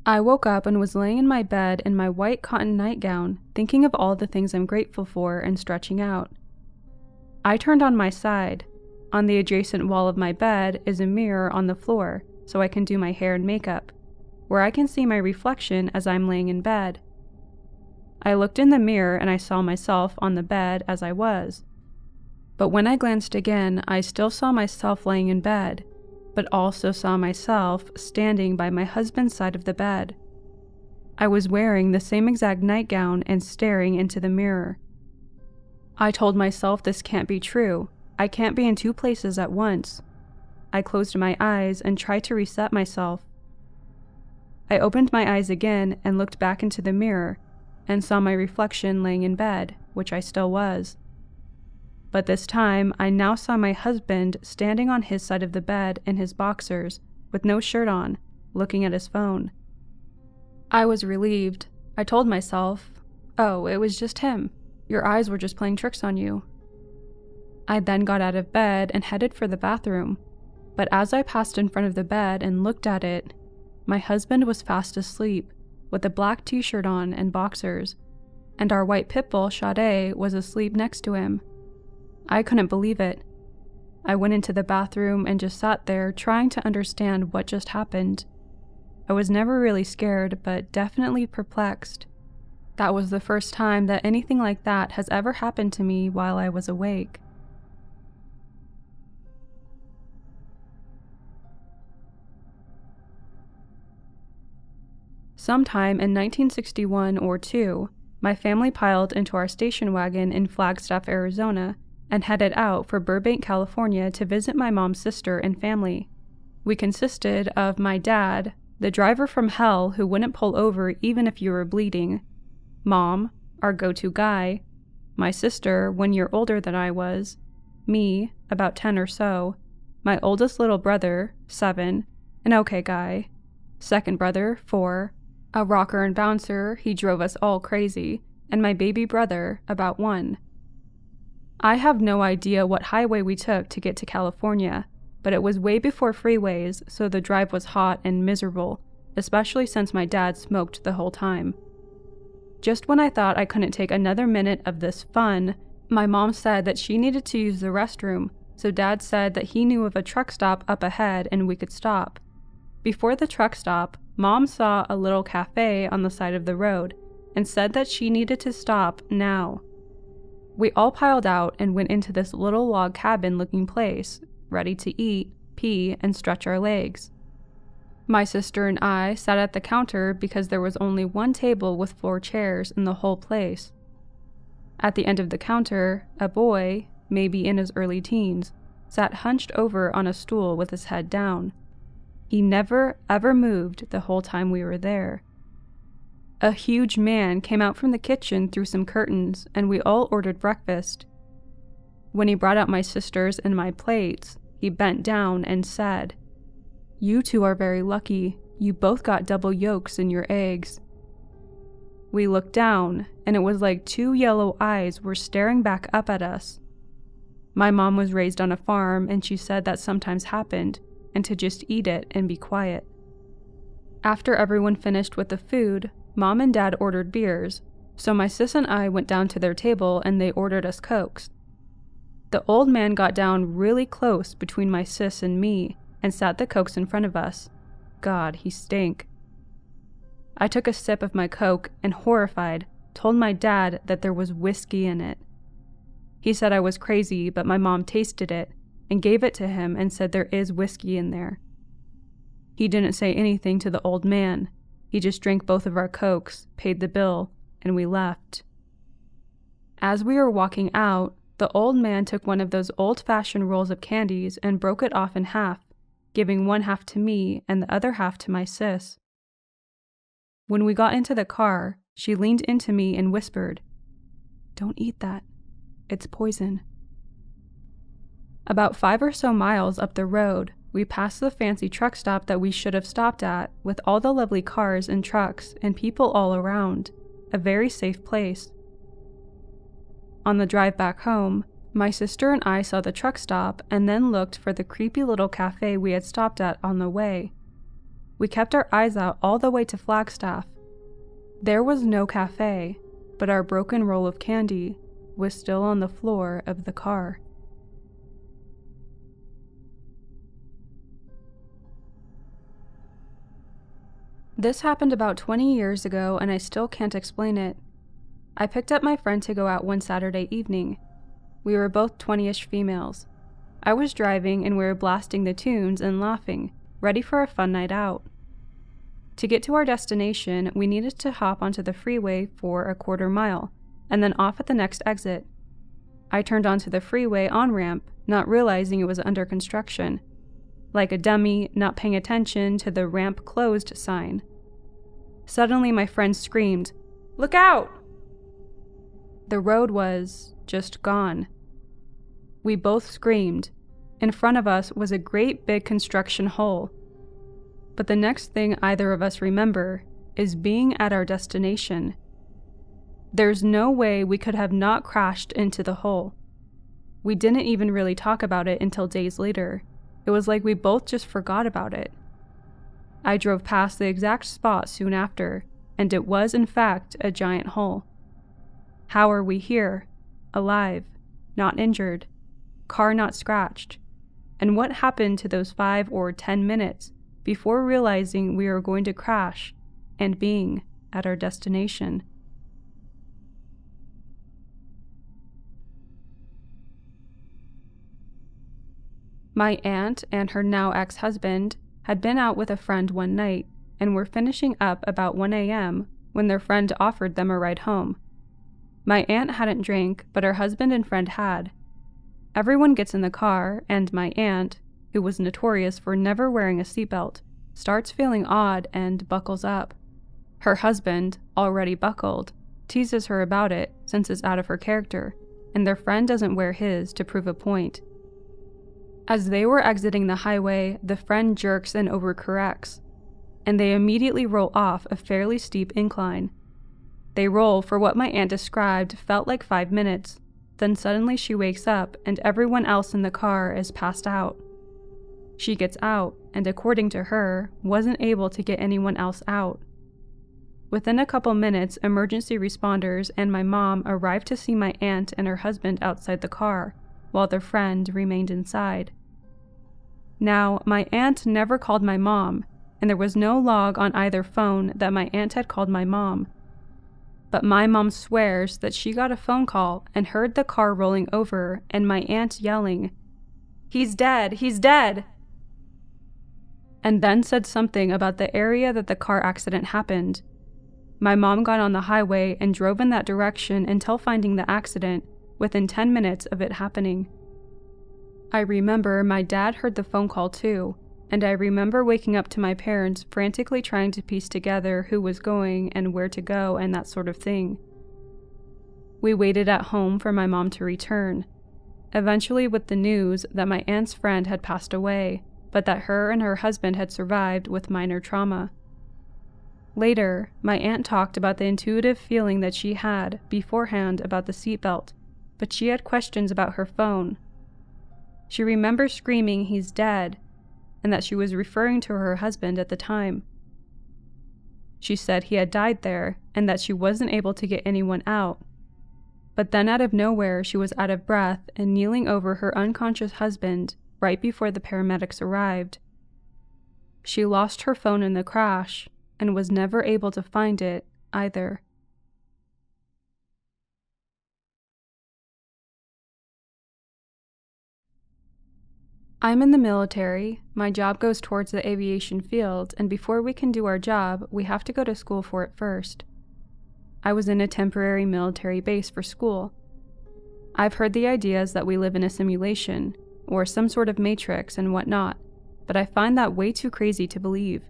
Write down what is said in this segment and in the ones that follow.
I woke up and was laying in my bed in my white cotton nightgown, thinking of all the things I'm grateful for and stretching out. I turned on my side. On the adjacent wall of my bed is a mirror on the floor, so I can do my hair and makeup, where I can see my reflection as I'm laying in bed. I looked in the mirror and I saw myself on the bed as I was. But when I glanced again, I still saw myself laying in bed, but also saw myself standing by my husband's side of the bed. I was wearing the same exact nightgown and staring into the mirror. I told myself this can't be true. I can't be in two places at once. I closed my eyes and tried to reset myself. I opened my eyes again and looked back into the mirror and saw my reflection laying in bed, which I still was. But this time, I now saw my husband standing on his side of the bed in his boxers, with no shirt on, looking at his phone. I was relieved. I told myself, "Oh, it was just him. Your eyes were just playing tricks on you." I then got out of bed and headed for the bathroom, but as I passed in front of the bed and looked at it, my husband was fast asleep, with a black t-shirt on and boxers, and our white pit bull, Sade, was asleep next to him. I couldn't believe it. I went into the bathroom and just sat there trying to understand what just happened. I was never really scared, but definitely perplexed. That was the first time that anything like that has ever happened to me while I was awake. Sometime in 1961 or 2, my family piled into our station wagon in Flagstaff, Arizona, and headed out for Burbank, California to visit my mom's sister and family. We consisted of my dad, the driver from hell who wouldn't pull over even if you were bleeding, Mom, our go-to guy, my sister, 1 year older than I was, me, about 10 or so, my oldest little brother, 7, an okay guy, second brother, 4, a rocker and bouncer, he drove us all crazy, and my baby brother, about 1. I have no idea what highway we took to get to California, but it was way before freeways, so the drive was hot and miserable, especially since my dad smoked the whole time. Just when I thought I couldn't take another minute of this fun, my mom said that she needed to use the restroom, so Dad said that he knew of a truck stop up ahead and we could stop. Before the truck stop, Mom saw a little cafe on the side of the road and said that she needed to stop now. We all piled out and went into this little log cabin-looking place, ready to eat, pee, and stretch our legs. My sister and I sat at the counter because there was only one table with 4 chairs in the whole place. At the end of the counter, a boy, maybe in his early teens, sat hunched over on a stool with his head down. He never, ever moved the whole time we were there. A huge man came out from the kitchen through some curtains, and we all ordered breakfast. When he brought out my sister's and my plates, he bent down and said, "You two are very lucky. You both got double yolks in your eggs." We looked down, and it was like 2 yellow eyes were staring back up at us. My mom was raised on a farm, and she said that sometimes happened, and to just eat it and be quiet. After everyone finished with the food, Mom and Dad ordered beers, so my sis and I went down to their table and they ordered us Cokes. The old man got down really close between my sis and me and sat the Cokes in front of us. God, he stank. I took a sip of my Coke and, horrified, told my dad that there was whiskey in it. He said I was crazy, but my mom tasted it and gave it to him and said there is whiskey in there. He didn't say anything to the old man. He just drank both of our Cokes, paid the bill, and we left. As we were walking out, the old man took one of those old-fashioned rolls of candies and broke it off in half, giving one half to me and the other half to my sis. When we got into the car, she leaned into me and whispered, "Don't eat that. It's poison." About 5 or so miles up the road, we passed the fancy truck stop that we should have stopped at, with all the lovely cars and trucks and people all around, a very safe place. On the drive back home, my sister and I saw the truck stop and then looked for the creepy little cafe we had stopped at on the way. We kept our eyes out all the way to Flagstaff. There was no cafe, but our broken roll of candy was still on the floor of the car. This happened about 20 years ago, and I still can't explain it. I picked up my friend to go out one Saturday evening. We were both 20-ish females. I was driving and we were blasting the tunes and laughing, ready for a fun night out. To get to our destination, we needed to hop onto the freeway for a quarter mile, and then off at the next exit. I turned onto the freeway on-ramp, not realizing it was under construction. Like a dummy, not paying attention to the ramp closed sign. Suddenly my friend screamed, "Look out!" The road was just gone. We both screamed. In front of us was a great big construction hole. But the next thing either of us remember is being at our destination. There's no way we could have not crashed into the hole. We didn't even really talk about it until days later. It was like we both just forgot about it. I drove past the exact spot soon after, and it was in fact a giant hole. How are we here? Alive, not injured, car not scratched? And what happened to those 5 or 10 minutes before realizing we were going to crash and being at our destination? My aunt and her now ex-husband had been out with a friend one night and were finishing up about 1 a.m. when their friend offered them a ride home. My aunt hadn't drank, but her husband and friend had. Everyone gets in the car, and my aunt, who was notorious for never wearing a seatbelt, starts feeling odd and buckles up. Her husband, already buckled, teases her about it since it's out of her character, and their friend doesn't wear his to prove a point. As they were exiting the highway, the friend jerks and overcorrects, and they immediately roll off a fairly steep incline. They roll for what my aunt described felt like 5 minutes, then suddenly she wakes up and everyone else in the car is passed out. She gets out, and according to her, wasn't able to get anyone else out. Within a couple minutes, emergency responders and my mom arrived to see my aunt and her husband outside the car, while their friend remained inside. Now, my aunt never called my mom, and there was no log on either phone that my aunt had called my mom. But my mom swears that she got a phone call and heard the car rolling over and my aunt yelling, "He's dead! He's dead!" And then said something about the area that the car accident happened. My mom got on the highway and drove in that direction until finding the accident within 10 minutes of it happening. I remember my dad heard the phone call too, and I remember waking up to my parents frantically trying to piece together who was going and where to go and that sort of thing. We waited at home for my mom to return, eventually with the news that my aunt's friend had passed away, but that her and her husband had survived with minor trauma. Later, my aunt talked about the intuitive feeling that she had beforehand about the seatbelt, but she had questions about her phone. She remembers screaming, "He's dead," and that she was referring to her husband at the time. She said he had died there and that she wasn't able to get anyone out. But then out of nowhere, she was out of breath and kneeling over her unconscious husband right before the paramedics arrived. She lost her phone in the crash and was never able to find it either. I'm in the military. My job goes towards the aviation field, and before we can do our job, we have to go to school for it first. I was in a temporary military base for school. I've heard the ideas that we live in a simulation, or some sort of matrix and whatnot, but I find that way too crazy to believe,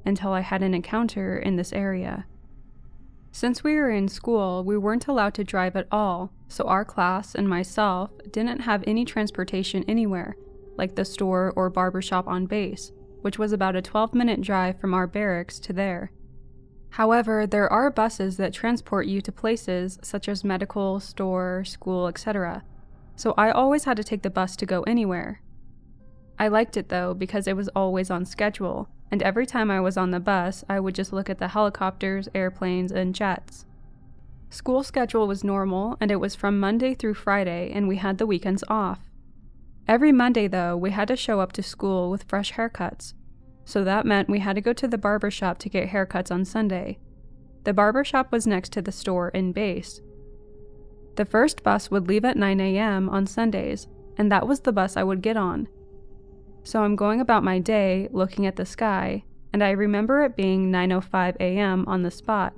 until I had an encounter in this area. Since we were in school, we weren't allowed to drive at all, so our class and myself didn't have any transportation anywhere, like the store or barbershop on base, which was about a 12-minute drive from our barracks to there. However, there are buses that transport you to places such as medical, store, school, etc., so I always had to take the bus to go anywhere. I liked it though because it was always on schedule, and every time I was on the bus, I would just look at the helicopters, airplanes, and jets. School schedule was normal, and it was from Monday through Friday, and we had the weekends off. Every Monday, though, we had to show up to school with fresh haircuts, so that meant we had to go to the barber shop to get haircuts on Sunday. The barber shop was next to the store in base. The first bus would leave at 9 a.m. on Sundays, and that was the bus I would get on. So I'm going about my day, looking at the sky, and I remember it being 9:05 a.m. on the spot,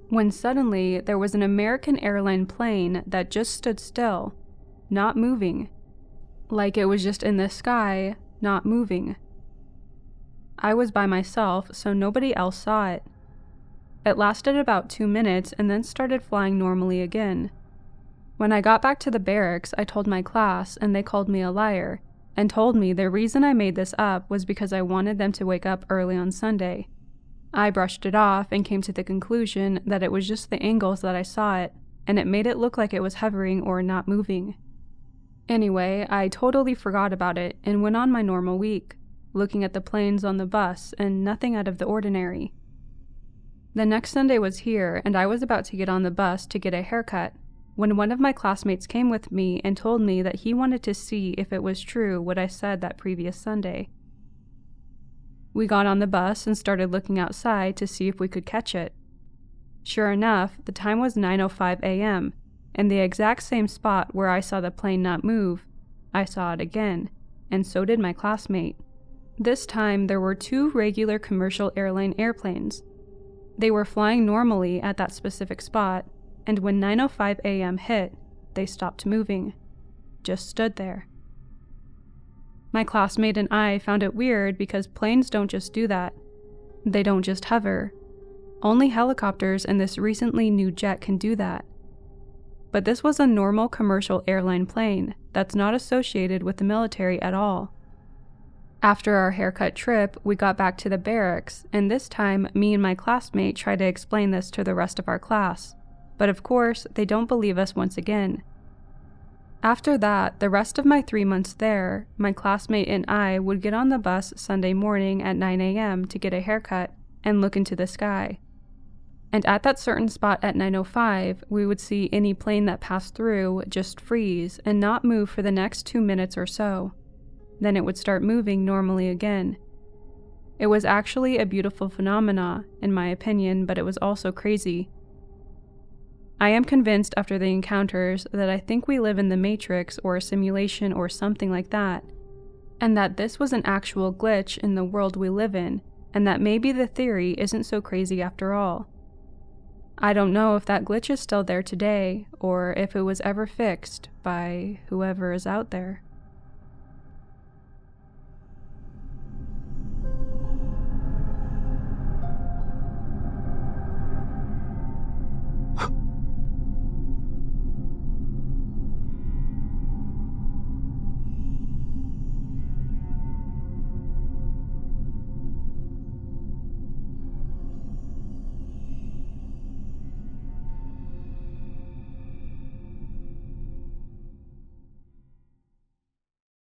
when suddenly there was an American airline plane that just stood still, not moving. Like it was just in the sky, not moving. I was by myself, so nobody else saw it. It lasted about 2 minutes and then started flying normally again. When I got back to the barracks, I told my class, and they called me a liar, and told me the reason I made this up was because I wanted them to wake up early on Sunday. I brushed it off and came to the conclusion that it was just the angles that I saw it, and it made it look like it was hovering or not moving. Anyway, I totally forgot about it and went on my normal week, looking at the planes on the bus and nothing out of the ordinary. The next Sunday was here, and I was about to get on the bus to get a haircut, when one of my classmates came with me and told me that he wanted to see if it was true what I said that previous Sunday. We got on the bus and started looking outside to see if we could catch it. Sure enough, the time was 9:05 a.m., and the exact same spot where I saw the plane not move, I saw it again, and so did my classmate. This time there were 2 regular commercial airline airplanes. They were flying normally at that specific spot, and when 9:05 a.m. hit, they stopped moving, just stood there. My classmate and I found it weird because planes don't just do that. They don't just hover. Only helicopters and this recently new jet can do that. But this was a normal commercial airline plane that's not associated with the military at all. After our haircut trip, we got back to the barracks, and this time me and my classmate tried to explain this to the rest of our class. But of course, they don't believe us once again. After that, the rest of my 3 months there, my classmate and I would get on the bus Sunday morning at 9 a.m. to get a haircut and look into the sky. And at that certain spot at 9:05, we would see any plane that passed through just freeze and not move for the next 2 minutes or so. Then it would start moving normally again. It was actually a beautiful phenomena, in my opinion, but it was also crazy. I am convinced after the encounters that I think we live in the Matrix or a simulation or something like that, and that this was an actual glitch in the world we live in, and that maybe the theory isn't so crazy after all. I don't know if that glitch is still there today, or if it was ever fixed by whoever is out there.